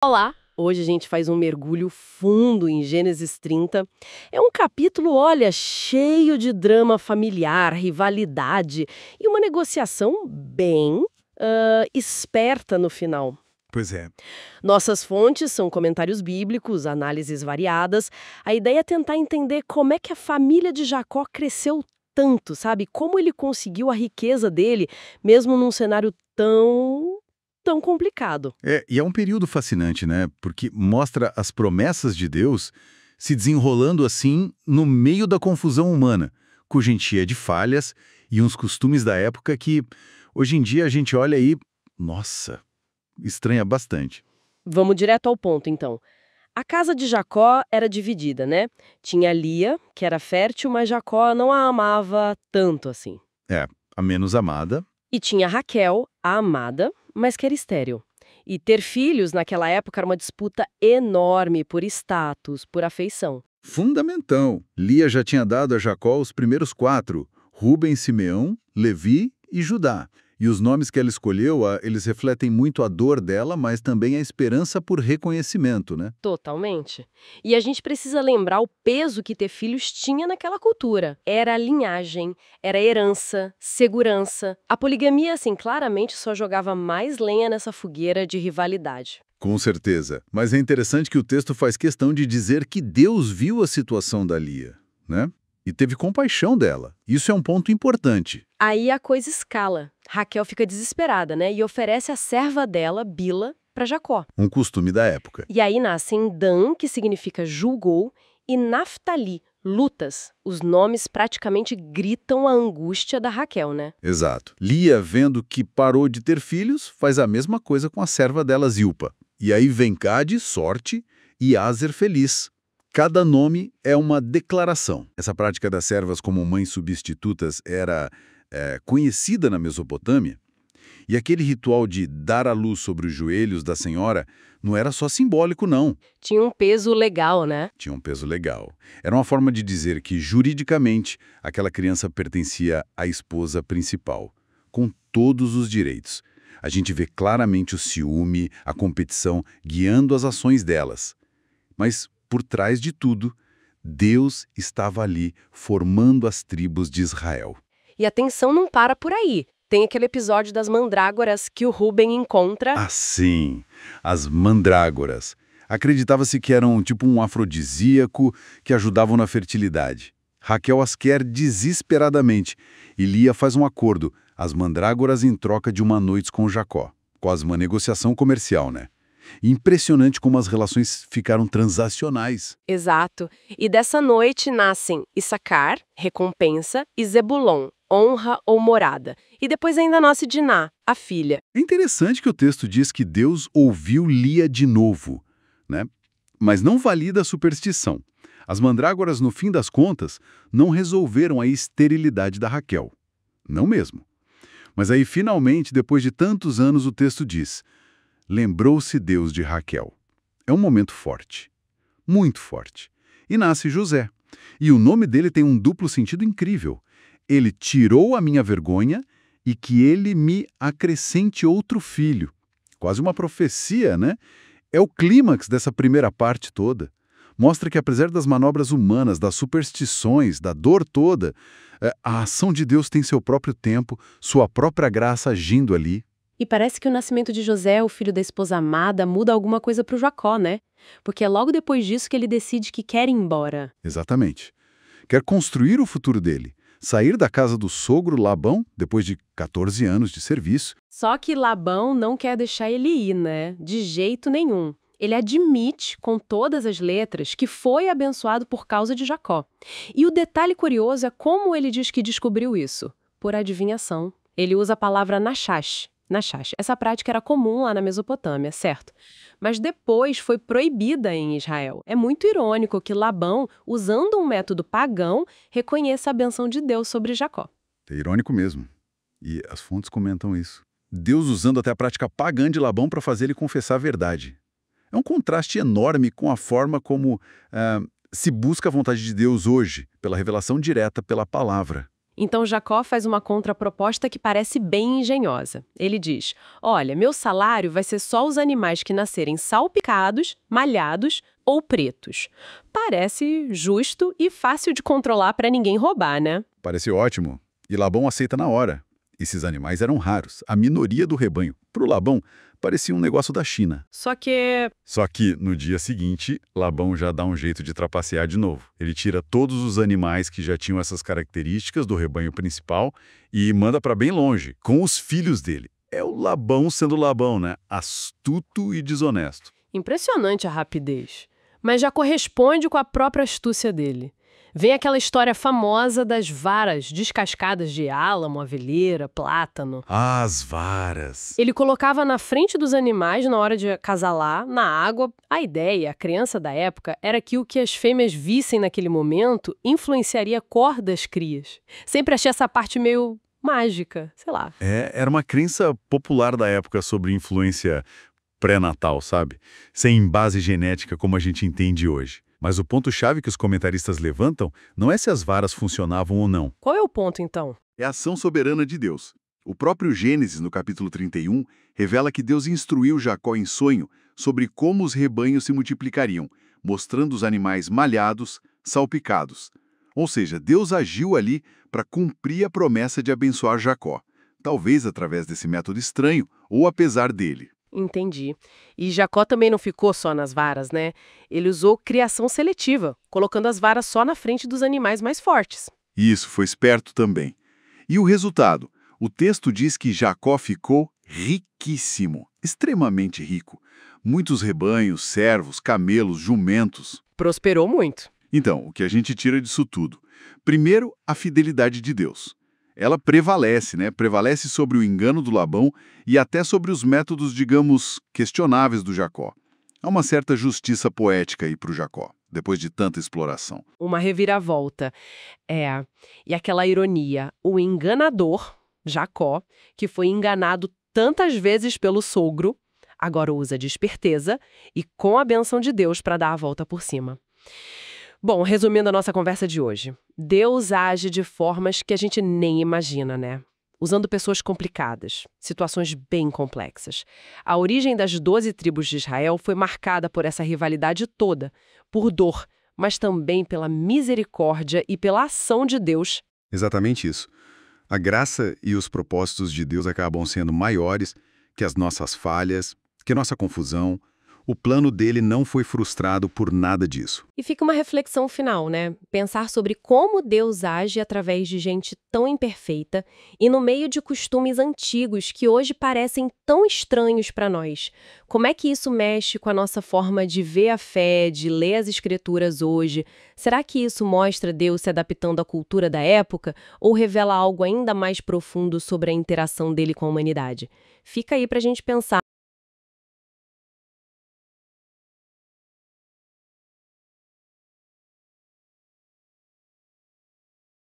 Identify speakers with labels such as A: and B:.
A: Olá! Hoje a gente faz um mergulho fundo em Gênesis 30. É um capítulo, olha, cheio de drama familiar, rivalidade e uma negociação bem esperta no final.
B: Pois é.
A: Nossas fontes são comentários bíblicos, análises variadas. A ideia é tentar entender como é que a família de Jacó cresceu tanto, sabe? Como ele conseguiu a riqueza dele, mesmo num cenário tão complicado.
B: E é um período fascinante, né? Porque mostra as promessas de Deus se desenrolando assim no meio da confusão humana, cuja enchia de falhas e uns costumes da época que hoje em dia a gente olha aí, nossa, estranha bastante.
A: Vamos direto ao ponto, então. A casa de Jacó era dividida, né? Tinha Lia, que era fértil, mas Jacó não a amava tanto assim.
B: É, a menos amada.
A: E tinha Raquel, a amada, mas que era estéril. E ter filhos naquela época era uma disputa enorme por status, por afeição.
B: Fundamentão. Lia já tinha dado a Jacó os primeiros 4, Rúben, Simeão, Levi e Judá. E os nomes que ela escolheu, eles refletem muito a dor dela, mas também a esperança por reconhecimento, né?
A: Totalmente. E a gente precisa lembrar o peso que ter filhos tinha naquela cultura. Era a linhagem, era a herança, segurança. A poligamia, assim, claramente só jogava mais lenha nessa fogueira de rivalidade.
B: Com certeza. Mas é interessante que o texto faz questão de dizer que Deus viu a situação da Lia, né? E teve compaixão dela. Isso é um ponto importante.
A: Aí a coisa escala. Raquel fica desesperada, né? E oferece a serva dela, Bila, para Jacó.
B: Um costume da época.
A: E aí nascem Dan, que significa julgou, e Naftali, lutas. Os nomes praticamente gritam a angústia da Raquel, né?
B: Exato. Lia, vendo que parou de ter filhos, faz a mesma coisa com a serva dela, Zilpa. E aí vem Gade, sorte, e Aser, feliz. Cada nome é uma declaração. Essa prática das servas como mães substitutas era conhecida na Mesopotâmia. E aquele ritual de dar a luz sobre os joelhos da senhora não era só simbólico, não.
A: Tinha um peso legal, né?
B: Tinha um peso legal. Era uma forma de dizer que, juridicamente, aquela criança pertencia à esposa principal, com todos os direitos. A gente vê claramente o ciúme, a competição, guiando as ações delas. Mas, por trás de tudo, Deus estava ali formando as tribos de Israel.
A: E a tensão não para por aí. Tem aquele episódio das mandrágoras que o Rúben encontra.
B: Ah, sim, as mandrágoras. Acreditava-se que eram tipo um afrodisíaco que ajudavam na fertilidade. Raquel as quer desesperadamente e Lia faz um acordo, as mandrágoras em troca de uma noite com Jacó. Quase uma negociação comercial, né? Impressionante como as relações ficaram transacionais.
A: Exato. E dessa noite nascem Issacar, recompensa, e Zebulon, honra ou morada. E depois ainda nasce Diná, a filha.
B: É interessante que o texto diz que Deus ouviu Lia de novo, né? Mas não valida a superstição. As mandrágoras, no fim das contas, não resolveram a esterilidade da Raquel. Não mesmo. Mas aí, finalmente, depois de tantos anos, o texto diz: lembrou-se Deus de Raquel. É um momento forte. Muito forte. E nasce José. E o nome dele tem um duplo sentido incrível. Ele tirou a minha vergonha e que ele me acrescente outro filho. Quase uma profecia, né? É o clímax dessa primeira parte toda. Mostra que, apesar das manobras humanas, das superstições, da dor toda, a ação de Deus tem seu próprio tempo, sua própria graça agindo ali.
A: E parece que o nascimento de José, o filho da esposa amada, muda alguma coisa para o Jacó, né? Porque é logo depois disso que ele decide que quer ir embora.
B: Exatamente. Quer construir o futuro dele. Sair da casa do sogro Labão, depois de 14 anos de serviço.
A: Só que Labão não quer deixar ele ir, né? De jeito nenhum. Ele admite, com todas as letras, que foi abençoado por causa de Jacó. E o detalhe curioso é como ele diz que descobriu isso. Por adivinhação. Ele usa a palavra Nachash. Essa prática era comum lá na Mesopotâmia, certo? Mas depois foi proibida em Israel. É muito irônico que Labão, usando um método pagão, reconheça a benção de Deus sobre Jacó.
B: É irônico mesmo. E as fontes comentam isso. Deus usando até a prática pagã de Labão para fazer ele confessar a verdade. É um contraste enorme com a forma como se busca a vontade de Deus hoje, pela revelação direta, pela palavra.
A: Então Jacó faz uma contraproposta que parece bem engenhosa. Ele diz: olha, meu salário vai ser só os animais que nascerem salpicados, malhados ou pretos. Parece justo e fácil de controlar para ninguém roubar, né?
B: Parece ótimo. E Labão aceita na hora. Esses animais eram raros, a minoria do rebanho. Para o Labão, parecia um negócio da China.
A: Só que
B: No dia seguinte, Labão já dá um jeito de trapacear de novo. Ele tira todos os animais que já tinham essas características do rebanho principal e manda para bem longe, com os filhos dele. É o Labão sendo Labão, né? Astuto e desonesto.
A: impressionante a rapidez. Mas já corresponde com a própria astúcia dele. Vem aquela história famosa das varas descascadas de álamo, aveleira, plátano.
B: As varas.
A: Ele colocava na frente dos animais na hora de acasalar, na água. A ideia, a crença da época, era que o que as fêmeas vissem naquele momento influenciaria a cor das crias. Sempre achei essa parte meio mágica, sei lá.
B: Era uma crença popular da época sobre influência pré-natal, sabe? Sem base genética como a gente entende hoje. Mas o ponto-chave que os comentaristas levantam não é se as varas funcionavam ou não.
A: Qual é o ponto, então?
B: É a ação soberana de Deus. O próprio Gênesis, no capítulo 31, revela que Deus instruiu Jacó em sonho sobre como os rebanhos se multiplicariam, mostrando os animais malhados, salpicados. Ou seja, Deus agiu ali para cumprir a promessa de abençoar Jacó, talvez através desse método estranho ou apesar dele.
A: Entendi. E Jacó também não ficou só nas varas, né? Ele usou criação seletiva, colocando as varas só na frente dos animais mais fortes.
B: Isso, foi esperto também. E o resultado? O texto diz que Jacó ficou riquíssimo, extremamente rico. Muitos rebanhos, servos, camelos, jumentos.
A: Prosperou muito.
B: Então, o que a gente tira disso tudo? Primeiro, a fidelidade de Deus. Ela prevalece, né? Prevalece sobre o engano do Labão e até sobre os métodos, digamos, questionáveis do Jacó. Há uma certa justiça poética aí para o Jacó, depois de tanta exploração.
A: Uma reviravolta. E aquela ironia. O enganador, Jacó, que foi enganado tantas vezes pelo sogro, agora usa de esperteza e com a bênção de Deus para dar a volta por cima. Bom, resumindo a nossa conversa de hoje, Deus age de formas que a gente nem imagina, né? Usando pessoas complicadas, situações bem complexas. A origem das 12 tribos de Israel foi marcada por essa rivalidade toda, por dor, mas também pela misericórdia e pela ação de Deus.
B: Exatamente isso. A graça e os propósitos de Deus acabam sendo maiores que as nossas falhas, que nossa confusão. O plano dele não foi frustrado por nada disso.
A: E fica uma reflexão final, né? Pensar sobre como Deus age através de gente tão imperfeita e no meio de costumes antigos que hoje parecem tão estranhos para nós. Como é que isso mexe com a nossa forma de ver a fé, de ler as escrituras hoje? Será que isso mostra Deus se adaptando à cultura da época ou revela algo ainda mais profundo sobre a interação dele com a humanidade? Fica aí pra gente pensar.